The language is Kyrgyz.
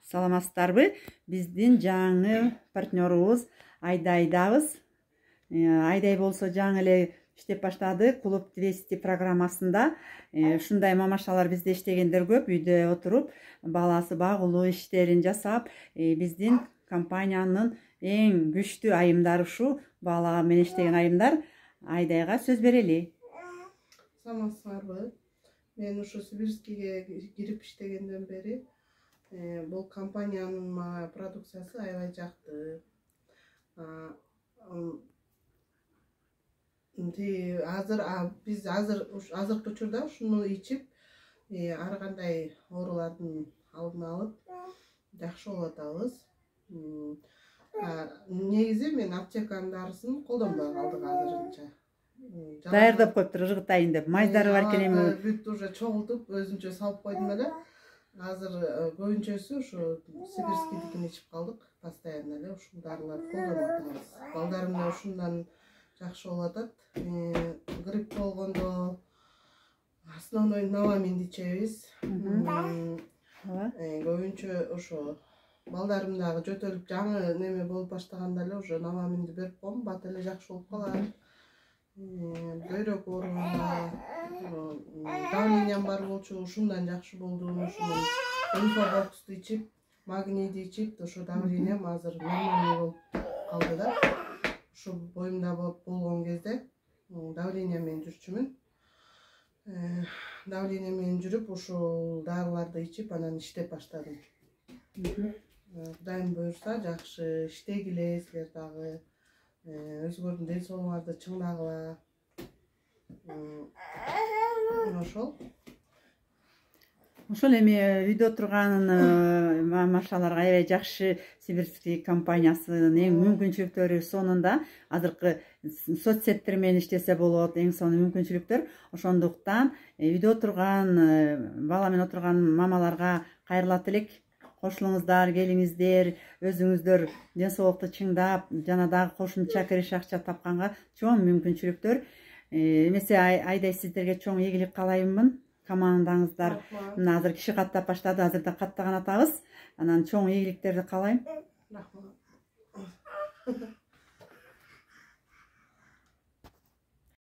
Саламатсыздарбы? Биздин жаңы партнерубуз Айдайдабыз. Айдай болсо жаңы эле иштеп баштады. Клуб 200 программасында. Ушундай мамашалар бизде иштегендер көп. Үйдө отуруп, баласы багылуу иштерин жасап, биздин компаниянын эң күчтүү айымдары ушу бала менен иштеген айымдар. Айдайга сөз берели. Саламатсыздарбы? Мен ушу Сибирскийге кирип иштегенден бери бул компаниянын мага продукциясы аябай жакты. Биз азыркы учурда ушуну ичип ар кандай оорулардын алдын алып жакшы болуп атабыз. Негизи мен аптеканын дарысын колдонбой калдык азырынча. Даярдап коюптур ыргытайын деп. Майдары бар экен эми. Бүт уже чогултуп өзүнчө салып койдум эле. Азыр көбүнчөсү ушу Сибирскийдикин ичип калдык. Постоянно эле ушул дарыларды колдонуп атабыз. Балдарым да ушундан жакшы болуп атат. Грипп болгондо основной новаминди ичебиз. Көбүнчө ошо балдарым дагы жөтөлүп жаңы неме болуп баштаганда эле уже новаминди берип коем, бат эле жакшы болуп калат. Бөйрөк ооруна давлениям бар болчу, ушундан жакшы болду. Ушунун инфобоксту ичип, магнийди ичип, ошо давлениям азыр нормальный болуп калды да. Ушу боюмда болгон кезде давления менен жүрчүмүн. Давления менен жүрүп, ушул дарыларды ичип, анан иштеп баштадым. Кудайым буюрса, жакшы иштегиле силер дагы. Өзгөрдүн ден соолугуңарды чыңдагыла. Ошол эми үйдө отурган мамашаларга аябай жакшы Сибирский компаниясынын эң мүмкүнчүлүктөрү сонунда азыркы соцсеттер менен иштесе болот, эң сонун мүмкүнчүлүктөр. Ошондуктан үйдө отурган бала менен отурган мамаларга кайрылат элек. Кошулуңуздар, келиңиздер, өзүңүздөр ден соолукту чыңдап, жана дагы кошумча кириш акча тапканга чоң мүмкүнчүлүктөр. Эмесе Айдай сиздерге чоң ийгилик каалаймын. Командаңыздар мына азыр киши каттап баштады, азырда каттаган атабыз. Анан чоң ийгиликтерди каалайм. Рахмат.